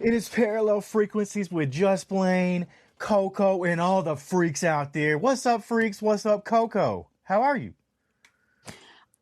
It is Parallel Frequencies with Just Blane, Coco, and all the freaks out there. What's up, freaks? What's up, Coco? How are you?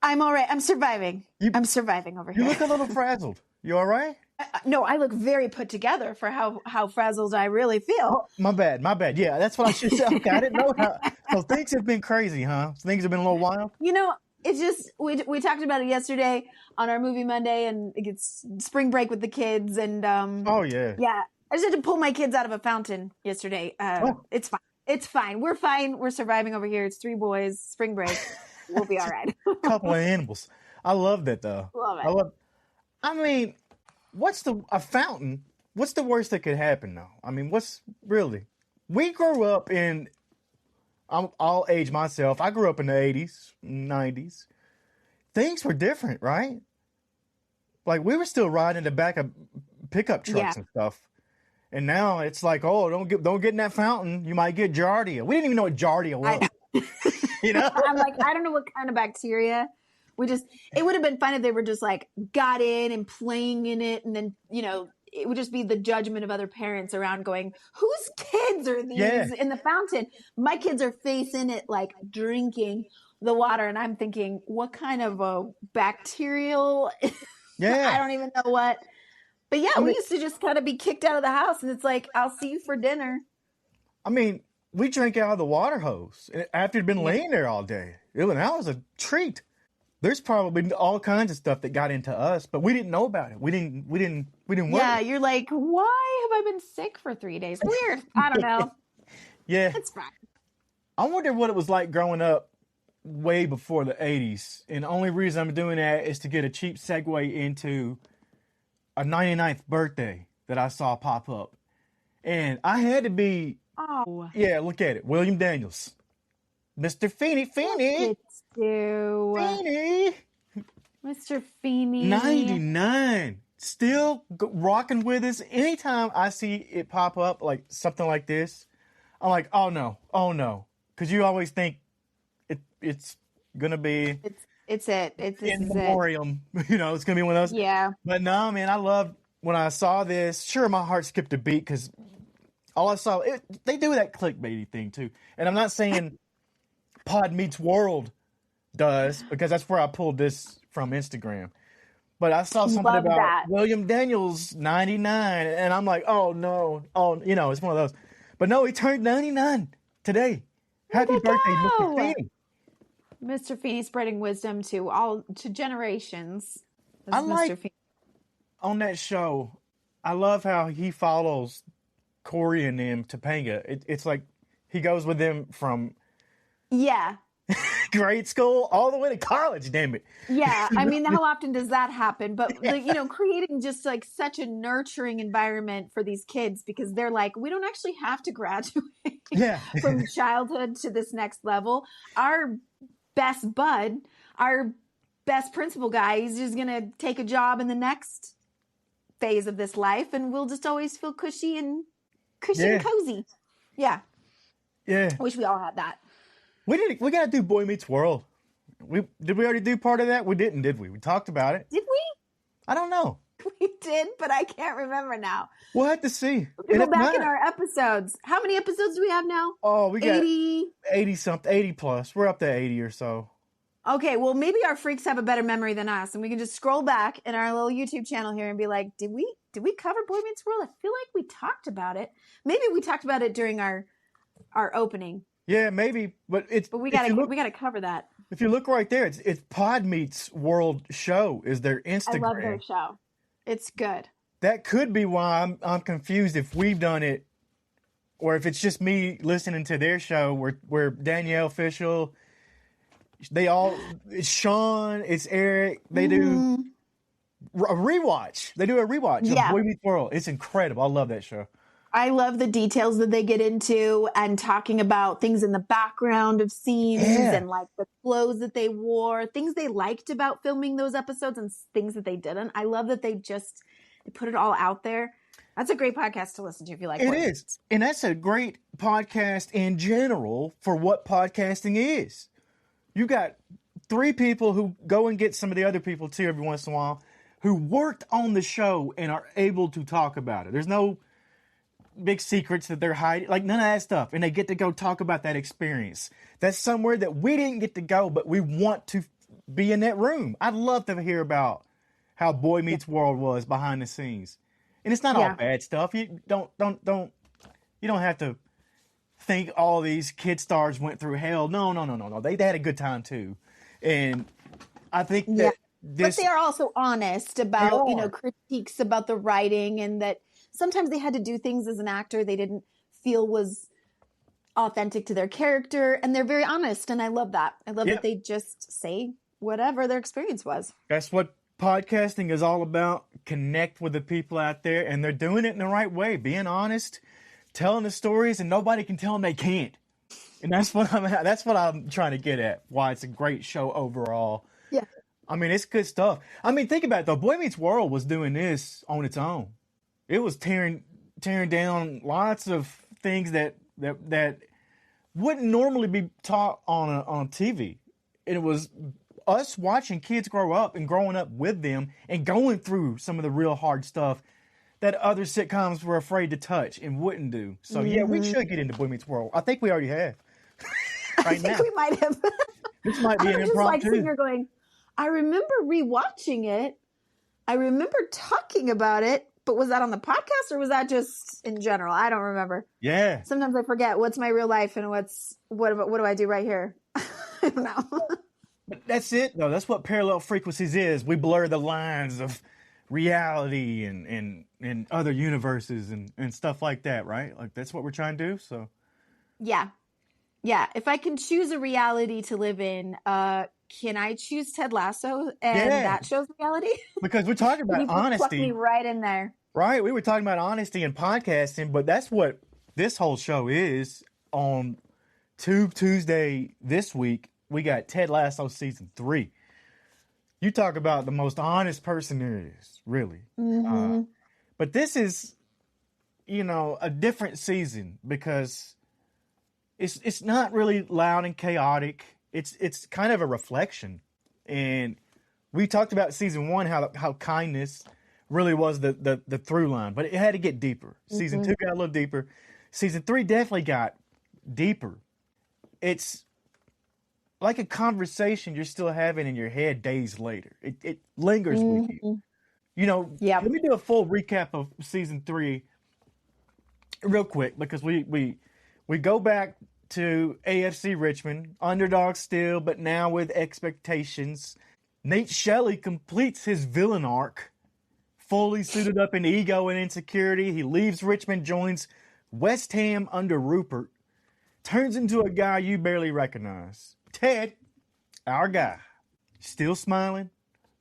I'm all right. I'm surviving. I'm surviving over here. You look a little frazzled. You all right? No, I look very put together for how frazzled I really feel. Oh, my bad. Yeah, that's what I should say. Okay, I didn't know how. So things have been crazy, huh? Things have been a little wild. You know, it's just, we talked about it yesterday on our Movie Monday, and it's spring break with the kids. And oh, yeah. Yeah, I just had to pull my kids out of a fountain yesterday. It's fine. It's fine. We're fine. We're surviving over here. It's 3 boys, spring break. We'll be all right. Couple of animals. I love that, though. Love it. I mean, a fountain? What's the worst that could happen, though? I mean, we grew up in, I'll age myself. I grew up in the 80s, 90s. Things were different, right? Like, we were still riding in the back of pickup trucks and stuff. And now it's like, oh, don't get in that fountain. You might get Giardia. We didn't even know what Giardia was. You know? I'm like, I don't know what kind of bacteria. It would have been fun if they were just like got in and playing in it, and then, it would just be the judgment of other parents around going, whose kids are these in the fountain? My kids are facing it, like drinking the water, and I'm thinking, what kind of a bacterial? Yeah. I don't even know what. But yeah, we used to just kind of be kicked out of the house, and it's like, I'll see you for dinner. I mean, we drank out of the water hose after it'd been laying there all day. That was a treat. There's probably all kinds of stuff that got into us, but we didn't know about it. We didn't worry. Yeah, you're like, why have I been sick for 3 days? Weird. I don't know. Yeah. It's fine. I wonder what it was like growing up way before the 80s. And the only reason I'm doing that is to get a cheap segue into a 99th birthday that I saw pop up. And I had to be, look at it. William Daniels. Mr. Feeny. Feeny. Mr. Feeny. 99. Still rocking with us. Anytime I see it pop up, like something like this, I'm like, oh no. Because you always think it's going to be... It's in memoriam. It's going to be one of those. Yeah. But no, man, I loved when I saw this. Sure, my heart skipped a beat because all I saw, they do that clickbaity thing too. And I'm not saying Pod Meets World does, because that's where I pulled this from Instagram. But I saw something about William Daniels 99, and I'm like, oh no. Oh, it's one of those. But no, he turned 99 today. Happy birthday, Mr. Feeny. Mr. Feeny spreading wisdom to generations. I like on that show. I love how he follows Corey and them, Topanga. It's like he goes with them from grade school all the way to college. Damn it. Yeah, I mean, how often does that happen? But creating just like such a nurturing environment for these kids, because they're like, we don't actually have to graduate from childhood to this next level. Our best bud, our best principal guy, he's just going to take a job in the next phase of this life, and we'll just always feel cushy and cozy. Yeah. Yeah. I wish we all had that. We got to do Boy Meets World. Did we already do part of that? We didn't, did we? We talked about it. Did we? I don't know. We did, but I can't remember now. We'll have to see. Go back in our episodes. How many episodes do we have now? Oh, we got 80 something, 80 plus. We're up to 80 or so. Okay, well, maybe our freaks have a better memory than us, and we can just scroll back in our little YouTube channel here and be like, did we cover Boy Meets World? I feel like we talked about it. Maybe we talked about it during our opening. Yeah, maybe, but we gotta cover that. If you look right there, it's Pod Meets World Show is their Instagram. I love their show. It's good. That could be why I'm confused if we've done it, or if it's just me listening to their show where Danielle Fishel, it's Sean, it's Eric, they do a rewatch. They do a rewatch of Boy Meets World. It's incredible. I love that show. I love the details that they get into and talking about things in the background of scenes and like the clothes that they wore, things they liked about filming those episodes and things that they didn't. I love that they put it all out there. That's a great podcast to listen to if you like it. It is. And that's a great podcast in general for what podcasting is. You got 3 people who go and get some of the other people too every once in a while, who worked on the show and are able to talk about it. There's no big secrets that they're hiding, like none of that stuff. And they get to go talk about that experience. That's somewhere that we didn't get to go, but we want to be in that room. I'd love to hear about how Boy Meets World was behind the scenes. And it's not all bad stuff. You don't have to think all these kid stars went through hell. No. They had a good time too. And I think that but they are also honest about, critiques about the writing, and that sometimes they had to do things as an actor they didn't feel was authentic to their character, and they're very honest, and I love that. I love that they just say whatever their experience was. That's what podcasting is all about. Connect with the people out there, and they're doing it in the right way, being honest, telling the stories, and nobody can tell them they can't. And that's what I'm trying to get at. Why it's a great show overall. Yeah. I mean, it's good stuff. I mean, think about it though. Boy Meets World was doing this on its own. It was tearing down lots of things that wouldn't normally be taught on TV. And it was us watching kids grow up and growing up with them and going through some of the real hard stuff that other sitcoms were afraid to touch and wouldn't do. So yeah, we should get into Boy Meets World. I think we already have. I think we might have. This might be an impromptu. Just like sitting here going, I remember rewatching it. I remember talking about it, but was that on the podcast or was that just in general? I don't remember. Yeah. Sometimes I forget what's my real life and what do I do right here? I don't know. But that's it, though. That's what parallel frequencies is. We blur the lines of reality and other universes and stuff like that, right? Like that's what we're trying to do. So yeah. If I can choose a reality to live in, can I choose Ted Lasso and that show's reality? Because we're talking about honesty. Pluck me right in there. Right. We were talking about honesty and podcasting, but that's what this whole show is. On Tuesday this week, we got Ted Lasso season 3. You talk about the most honest person there is, really. Mm-hmm. But this is, a different season because it's not really loud and chaotic. It's kind of a reflection. And we talked about season 1, how kindness really was the through line, but it had to get deeper. Season 2 got a little deeper. Season 3 definitely got deeper. It's like a conversation you're still having in your head days later. It lingers with you. Let me do a full recap of season 3 real quick, because we go back to AFC Richmond, underdog still, but now with expectations. Nate Shelley completes his villain arc, fully suited up in ego and insecurity. He leaves Richmond, joins West Ham under Rupert, turns into a guy you barely recognize. Ted, our guy, still smiling,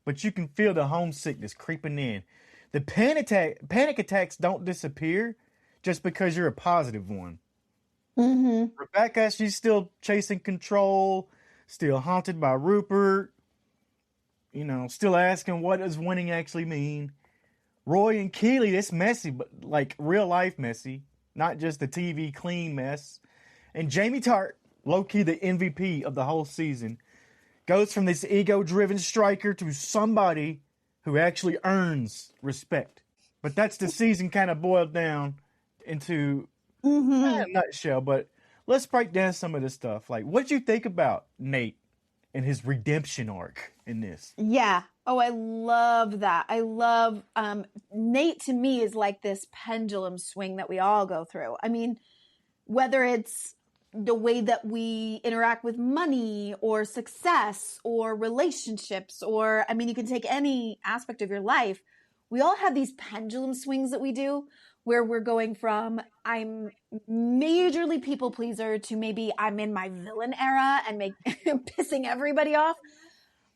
but you can feel the homesickness creeping in. The panic attacks don't disappear just because you're a positive one. Mm-hmm. Rebecca, she's still chasing control, still haunted by Rupert, still asking what does winning actually mean. Roy and Keely, it's messy, but like real life messy, not just the TV clean mess. And Jamie Tart, low-key the MVP of the whole season, goes from this ego-driven striker to somebody who actually earns respect. But that's the season kind of boiled down into a nutshell. But let's break down some of this stuff. Like, what did you think about Nate and his redemption arc in this? Yeah. Oh, I love that. I love Nate. To me, is like this pendulum swing that we all go through. I mean, whether it's the way that we interact with money or success or relationships, or, you can take any aspect of your life. We all have these pendulum swings that we do where we're going from I'm majorly people pleaser to maybe I'm in my villain era and pissing everybody off.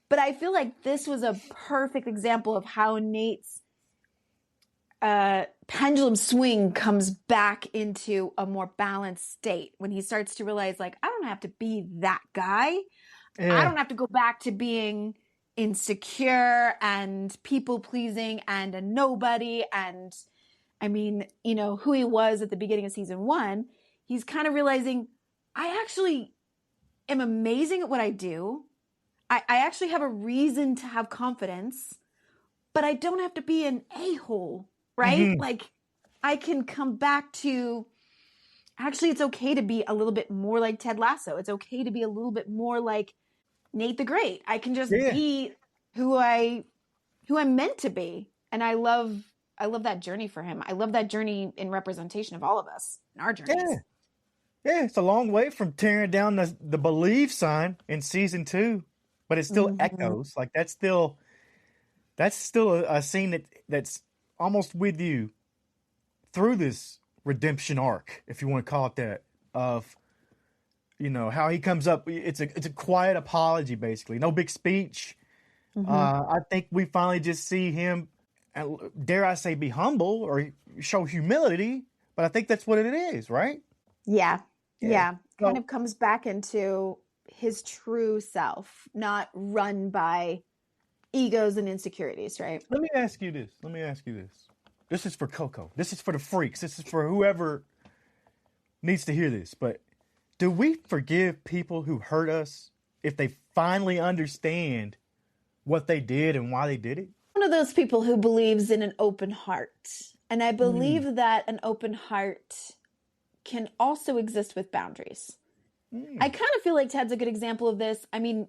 But I feel like this was a perfect example of how Nate's pendulum swing comes back into a more balanced state when he starts to realize, like, I don't have to be that guy. Yeah. I don't have to go back to being insecure and people pleasing and a nobody. And who he was at the beginning of season 1, he's kind of realizing I actually am amazing at what I do. I actually have a reason to have confidence, but I don't have to be an a-hole, right? Mm-hmm. Like I can come back to, actually, it's okay to be a little bit more like Ted Lasso. It's okay to be a little bit more like Nate the Great. I can just be who I'm meant to be. And I love that journey for him. I love that journey in representation of all of us in our journeys. Yeah, it's a long way from tearing down the believe sign in season 2, but it still echoes. Like that's still a scene that's almost with you through this redemption arc, if you want to call it that, of, you know, how he comes up. It's a quiet apology, basically. No big speech. I think we finally just see him, dare I say, be humble or show humility, but I think that's what it is, right? Yeah. Kind of comes back into his true self, not run by egos and insecurities, right? Let me ask you this. This is for Coco. This is for the freaks. This is for whoever needs to hear this. But do we forgive people who hurt us if they finally understand what they did and why they did it? One of those people who believes in an open heart. And I believe that an open heart can also exist with boundaries. I kind of feel like Ted's a good example of this. I mean,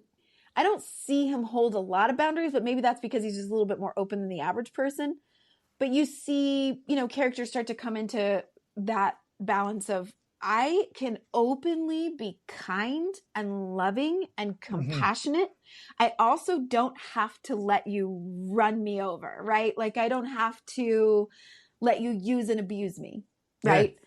I don't see him hold a lot of boundaries, but maybe that's because he's just a little bit more open than the average person. But you see, you know, characters start to come into that balance of, I can openly be kind and loving and compassionate. I also don't have to let you run me over, right? Like I don't have to let you use and abuse me, right? Yeah.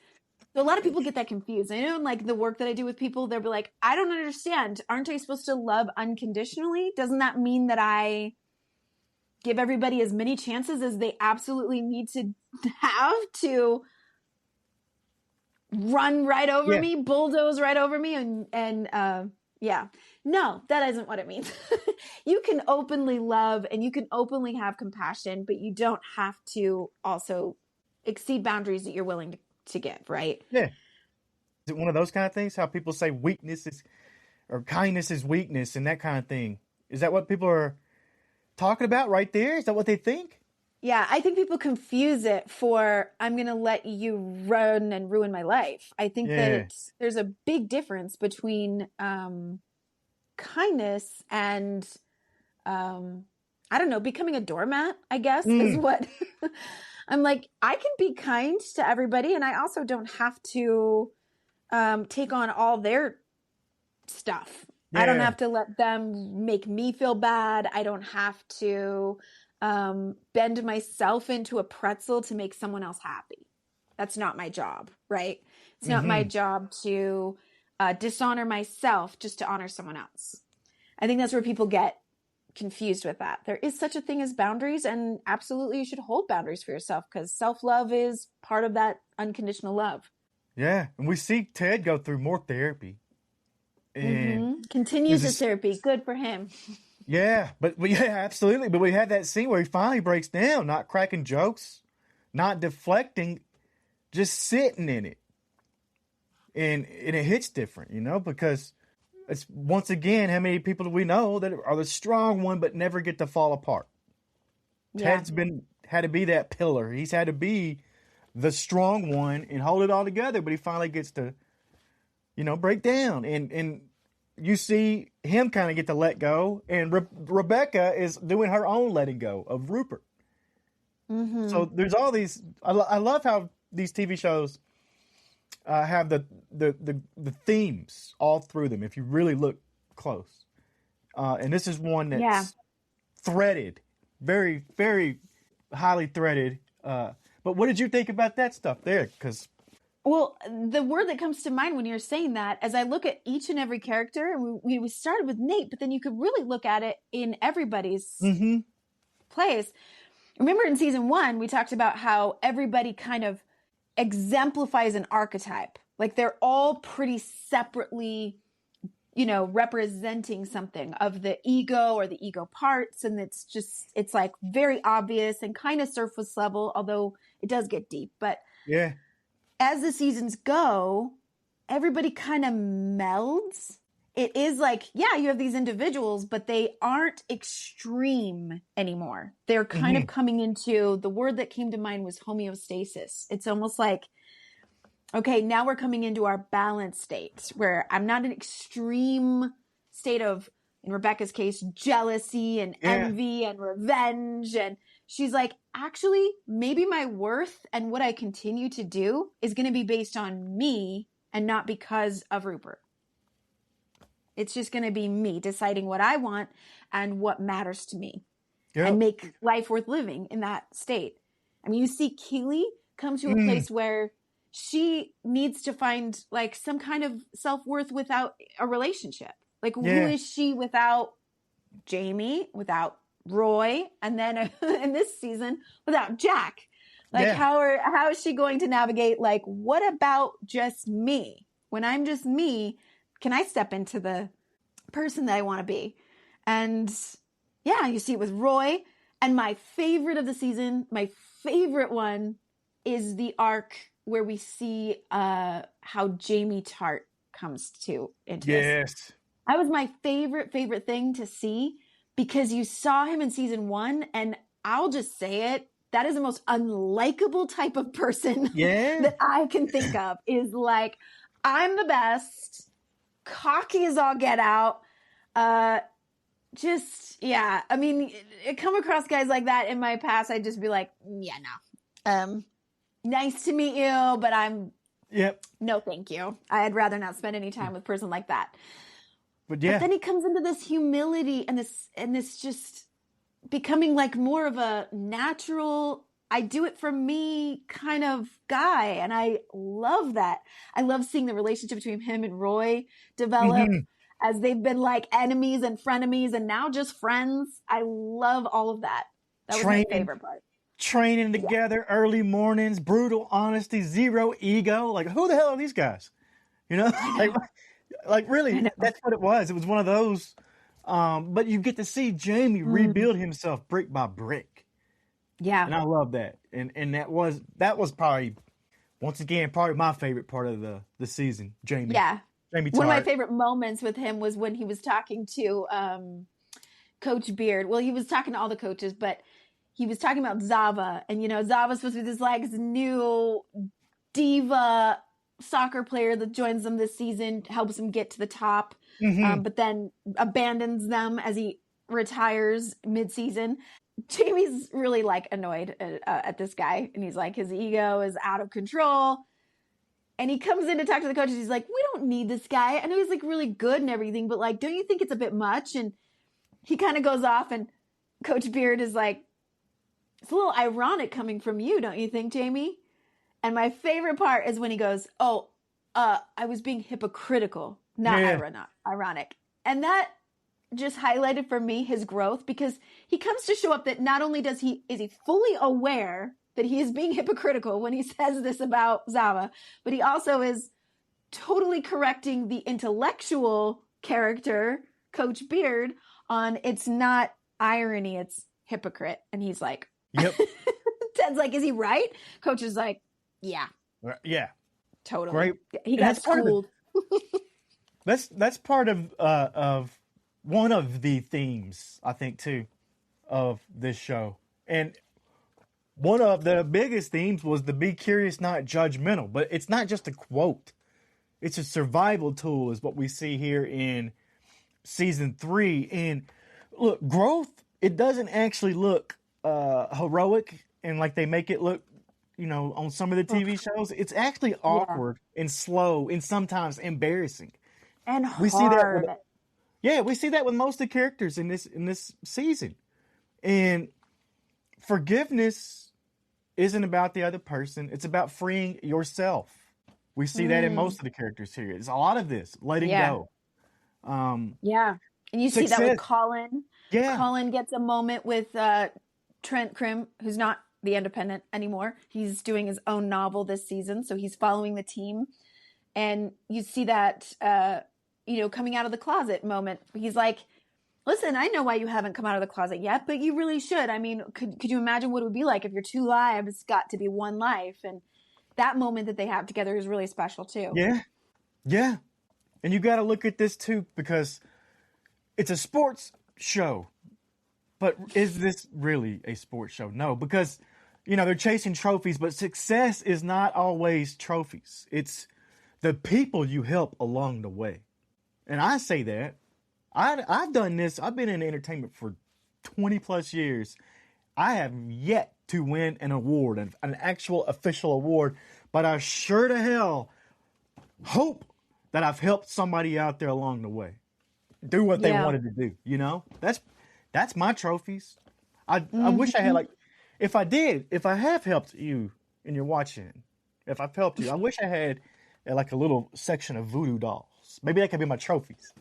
So a lot of people get that confused. I know in like the work that I do with people, they'll be like, I don't understand. Aren't I supposed to love unconditionally? Doesn't that mean that I give everybody as many chances as they absolutely need to have to run right over me, bulldoze right over me? And no, that isn't what it means. You can openly love and you can openly have compassion, but you don't have to also exceed boundaries that you're willing to give, right? Yeah. Is it one of those kind of things? How people say weakness is, or kindness is weakness and that kind of thing. Is that what people are talking about right there? Is that what they think? Yeah, I think people confuse it for, I'm going to let you run and ruin my life. I think that there's a big difference between kindness and, I don't know, becoming a doormat, I guess, is what I'm like. I can be kind to everybody, and I also don't have to take on all their stuff. I don't have to let them make me feel bad. I don't have to bend myself into a pretzel to make someone else happy. That's not my job, right? It's not my job to dishonor myself just to honor someone else. I think that's where people get confused with that. There is such a thing as boundaries, and absolutely you should hold boundaries for yourself because self-love is part of that unconditional love. Yeah, and we see Ted go through more therapy. And continues his therapy. Good for him. Yeah, absolutely. But we had that scene where he finally breaks down, not cracking jokes, not deflecting, just sitting in it. And it hits different, you know, because it's once again, how many people do we know that are the strong one but never get to fall apart? Yeah. Ted's had to be that pillar. He's had to be the strong one and hold it all together, but he finally gets to, you know, break down. And you see him kind of get to let go, and Rebecca is doing her own letting go of Rupert. So there's all these. I love how these TV shows have the themes all through them. If you really look close, and this is one that's threaded, very, very highly threaded. But what did you think about that stuff there? Because well, the word that comes to mind when you're saying that, as I look at each and every character, and we started with Nate, but then you could really look at it in everybody's place. Remember in season 1, we talked about how everybody kind of exemplifies an archetype. Like they're all pretty separately, you know, representing something of the ego or the ego parts. And it's like very obvious and kind of surface level, although it does get deep. But as the seasons go, everybody kind of melds it is like, yeah, you have these individuals, but they aren't extreme anymore. They're kind of coming into, the word that came to mind was homeostasis. It's almost like, okay, now we're coming into our balance state where I'm not an extreme state of, in Rebecca's case, jealousy and envy and revenge. And she's like, actually, maybe my worth and what I continue to do is going to be based on me and not because of Rupert. It's just going to be me deciding what I want and what matters to me and make life worth living in that state. I mean, you see Keely come to a place where she needs to find like some kind of self-worth without a relationship. Like, who is she without Jamie, without Roy, and then in this season, without Jack? Like, how is she going to navigate, like, what about just me? When I'm just me, can I step into the person that I want to be? And yeah, you see it with Roy. And my favorite of the season, my favorite one is the arc where we see how Jamie Tart comes into this. That was my favorite thing to see, because you saw him in season 1, and I'll just say it, that is the most unlikable type of person that I can think of. Is like, I'm the best, cocky as all get out. I mean, I come across guys like that in my past, I'd just be like, yeah, no. Nice to meet you, but no, thank you. I'd rather not spend any time with a person like that. But then he comes into this humility and this just becoming like more of a natural, I do it for me kind of guy. And I love that. I love seeing the relationship between him and Roy develop as they've been like enemies and frenemies and now just friends. I love all of that. That was my favorite part. Training together, early mornings, brutal honesty, zero ego. Like, who the hell are these guys? You know, like really, that's what it was. It was one of those. But you get to see Jamie rebuild himself brick by brick. Yeah, and I love that. And that was probably, once again, probably my favorite part of the season. Jamie. Yeah, Jamie Tart. One of my favorite moments with him was when he was talking to Coach Beard. Well, he was talking to all the coaches, but he was talking about Zava, and Zava's supposed to be this like new diva soccer player that joins them this season, helps him get to the top, but then abandons them as he retires mid-season. Jamie's really like annoyed at this guy, and he's like, his ego is out of control. And he comes in to talk to the coaches. He's like, we don't need this guy. I know he's like really good and everything, but like, don't you think it's a bit much? And he kind of goes off, and Coach Beard is like, it's a little ironic coming from you, don't you think, Jamie? And my favorite part is when he goes, I was being hypocritical, not ironic. And that just highlighted for me his growth, because he comes to show up that not only is he fully aware that he is being hypocritical when he says this about Zava, but he also is totally correcting the intellectual character, Coach Beard, on it's not irony, it's hypocrite. And he's like, yep. Ted's like, is he right? Coach is like, yeah. Yeah. Totally. Great. He got schooled. That's part of one of the themes, I think, too, of this show. And one of the biggest themes was the be curious, not judgmental. But it's not just a quote. It's a survival tool is what we see here in season 3. And look, growth, it doesn't actually look heroic and like they make it look, on some of the TV shows. It's actually awkward and slow and sometimes embarrassing. And hard. We see that with most of the characters in this season. And forgiveness isn't about the other person. It's about freeing yourself. We see that in most of the characters here. It's a lot of this, letting go. And you see that with Colin. Yeah. Colin gets a moment with Trent Krim, who's not the Independent anymore. He's doing his own novel this season, so he's following the team. And you see that, coming out of the closet moment. He's like, listen, I know why you haven't come out of the closet yet, but you really should. I mean, could you imagine what it would be like if your 2 lives got to be 1 life? And that moment that they have together is really special too. Yeah. Yeah. And you got to look at this too, because it's a sports show. But is this really a sports show? No, because, they're chasing trophies, but success is not always trophies. It's the people you help along the way. And I say that. I've done this. I've been in entertainment for 20 plus years. I have yet to win an award, an actual official award, but I sure to hell hope that I've helped somebody out there along the way do what they wanted to do. That's my trophies. I wish I had, if I have helped you and you're watching, if I've helped you, I wish I had a little section of voodoo dolls. Maybe that could be my trophies.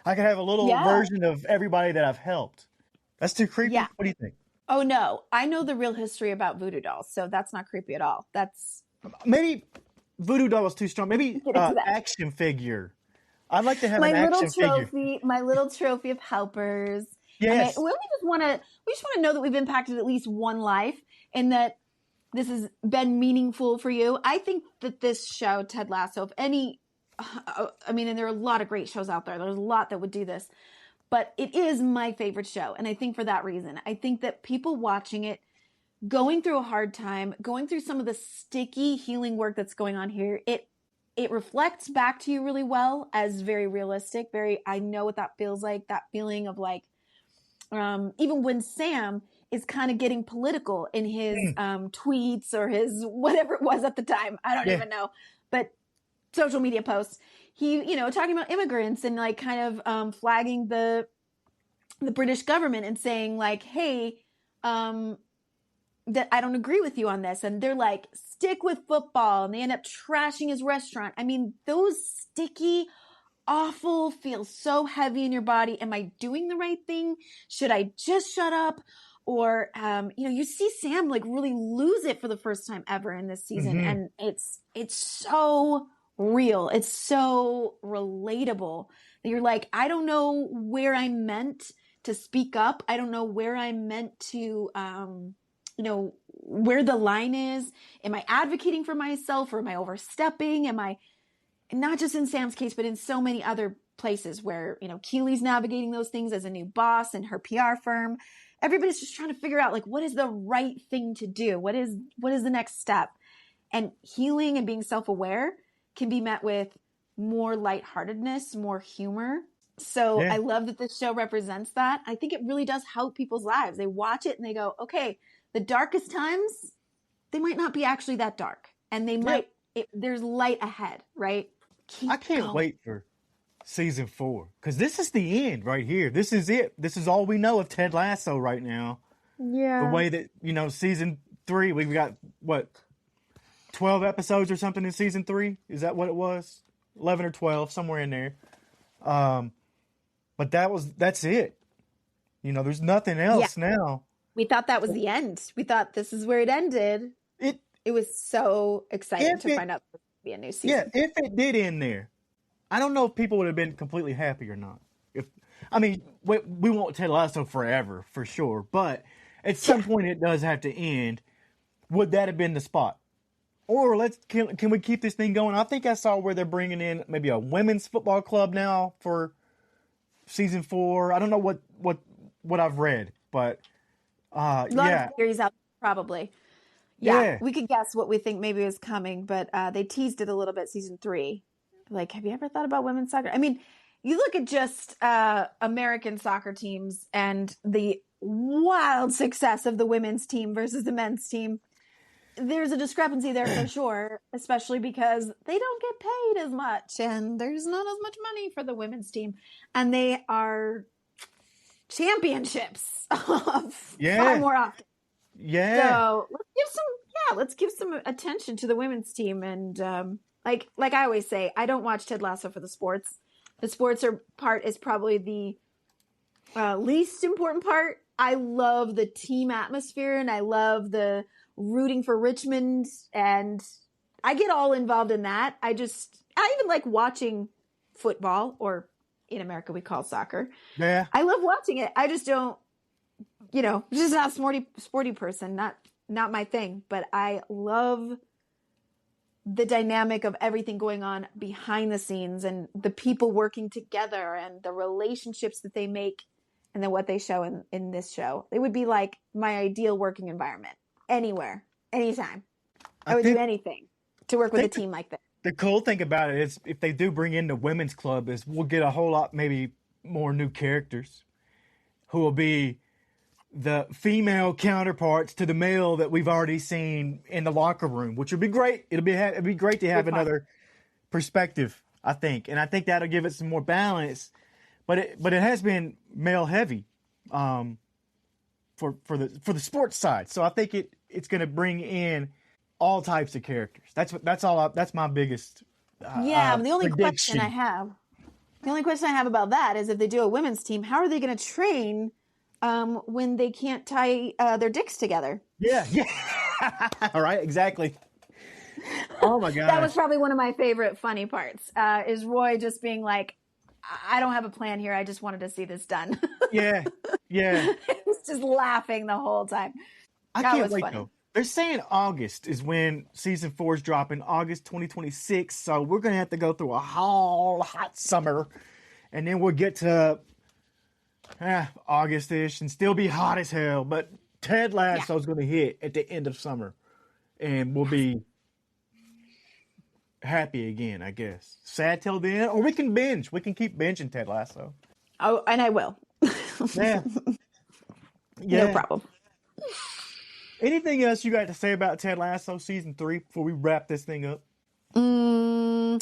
I could have a little version of everybody that I've helped. That's too creepy. Yeah. What do you think? Oh no, I know the real history about voodoo dolls, so that's not creepy at all. That's maybe voodoo doll was too strong. Maybe action figure. I'd like to have an action figure. My little trophy of helpers. Yes. We just want to know that we've impacted at least one life, and that this has been meaningful for you. I think that this show, Ted Lasso, and there are a lot of great shows out there. There's a lot that would do this. But it is my favorite show. And I think for that reason, I think that people watching it, going through a hard time, going through some of the sticky healing work that's going on here, it reflects back to you really well as very realistic. I know what that feels like, that feeling of even when Sam is kind of getting political in his tweets or his whatever it was at the time. I don't even know. But social media posts. He, talking about immigrants and kind of flagging the British government and saying hey, that I don't agree with you on this. And they're stick with football. And they end up trashing his restaurant. I mean, those sticky, awful, feel so heavy in your body. Am I doing the right thing? Should I just shut up? Or, you see Sam really lose it for the first time ever in this season. Mm-hmm. And it's so real. It's so relatable that you're I don't know where I'm meant to speak up. I don't know where I'm meant to, where the line is. Am I advocating for myself or am I overstepping? Am I, not just in Sam's case, but in so many other places where, Keely's navigating those things as a new boss in her PR firm. Everybody's just trying to figure out what is the right thing to do? What is the next step? And healing and being self-aware can be met with more lightheartedness, more humor. So I love that this show represents that. I think it really does help people's lives. They watch it and they go, okay, the darkest times, they might not be actually that dark. And they might, there's light ahead, right? I can't wait for season 4, because this is the end right here. This is it. This is all we know of Ted Lasso right now. Yeah. The way that, season 3, we've got, 12 episodes or something in season 3? Is that what it was? 11 or 12, somewhere in there. But that's it. There's nothing else now. We thought that was the end. We thought this is where it ended. It was so exciting to find out there would be a new season. Yeah, if it did end there, I don't know if people would have been completely happy or not. We want Ted Lasso forever, for sure. But at some point it does have to end. Would that have been the spot? Or can we keep this thing going? I think I saw where they're bringing in maybe a women's football club now for season 4. I don't know what I've read, but a lot of theories out probably. Yeah, we could guess what we think maybe is coming, but they teased it a little bit. Season 3, have you ever thought about women's soccer? I mean, you look at just American soccer teams and the wild success of the women's team versus the men's team. There's a discrepancy there for sure, especially because they don't get paid as much and there's not as much money for the women's team. And they are championships far more often. Yeah. So let's give some attention to the women's team. And like I always say, I don't watch Ted Lasso for the sports. The sports part is probably the least important part. I love the team atmosphere and I love the rooting for Richmond, and I get all involved in that. I even like watching football, or in America we call soccer. Yeah. I love watching it. I just don't, just not a sporty person, not my thing, but I love the dynamic of everything going on behind the scenes and the people working together and the relationships that they make and then what they show in this show. It would be like my ideal working environment. Anywhere, anytime. I would do anything to work with a team like that. The cool thing about it is if they do bring in the women's club is we'll get a whole lot, maybe more new characters who will be the female counterparts to the male that we've already seen in the locker room, which would be great. It'd be great to have another perspective, I think. And I think that'll give it some more balance. But it has been male heavy for the sports side. So I think it's going to bring in all types of characters. That's my biggest the only question I have about that is if they do a women's team, how are they going to train when they can't tie their dicks together? Yeah. All right, exactly. Oh my God. That was probably one of my favorite funny parts, is Roy just being like, I don't have a plan here. I just wanted to see this done. Yeah. He's just laughing the whole time. I can't wait though. They're saying August is when season 4 is dropping, August 2026. So we're going to have to go through a whole hot summer. And then we'll get to August-ish and still be hot as hell. But Ted Lasso is going to hit at the end of summer. And we'll be happy again, I guess. Sad till then. Or we can binge. We can keep binging Ted Lasso. Oh, and I will. Yeah. No problem. Anything else you got to say about Ted Lasso season 3 before we wrap this thing up? I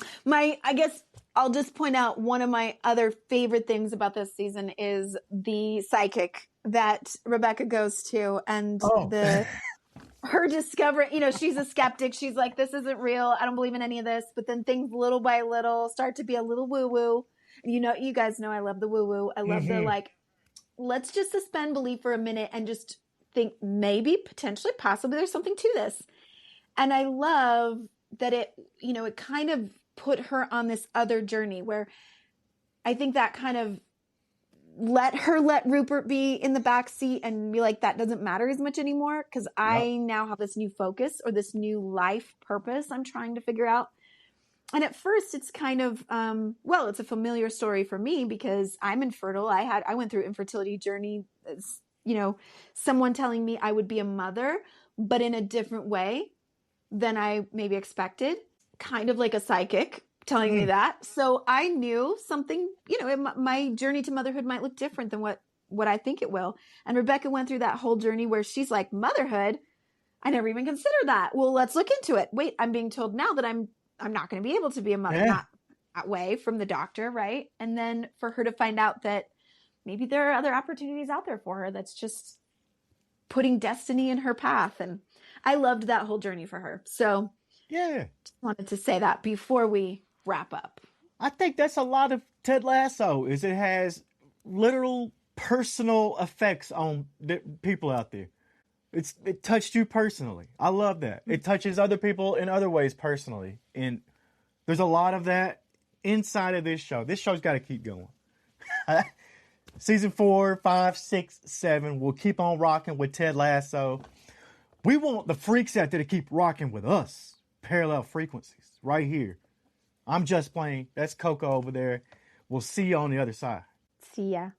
guess I'll just point out one of my other favorite things about this season is the psychic that Rebecca goes to and her discovery, she's a skeptic. She's like, this isn't real. I don't believe in any of this. But then things little by little start to be a little woo-woo. And you guys know I love the woo-woo. I love the let's just suspend belief for a minute and just think maybe, potentially, possibly there's something to this. And I love that it kind of put her on this other journey where I think that kind of let Rupert be in the back seat and be like, that doesn't matter as much anymore because I now have this new focus or this new life purpose I'm trying to figure out. And at first it's kind of, it's a familiar story for me because I'm infertile. I went through infertility journey, someone telling me I would be a mother, but in a different way than I maybe expected, kind of like a psychic telling me that. So I knew something, my journey to motherhood might look different than what I think it will. And Rebecca went through that whole journey where she's like, motherhood? I never even considered that. Well, let's look into it. Wait, I'm being told now that I'm not going to be able to be a mother, not that way from the doctor, right? And then for her to find out that maybe there are other opportunities out there for her that's just putting destiny in her path. And I loved that whole journey for her. So just wanted to say that before we wrap up. I think that's a lot of Ted Lasso is it has literal personal effects on the people out there. It touched you personally. I love that. It touches other people in other ways personally. And there's a lot of that inside of this show. This show's got to keep going. Season 4, 5, 6, 7. We'll keep on rocking with Ted Lasso. We want the freaks out there to keep rocking with us. Parallel frequencies right here. I'm Just Blane. That's Coco over there. We'll see you on the other side. See ya.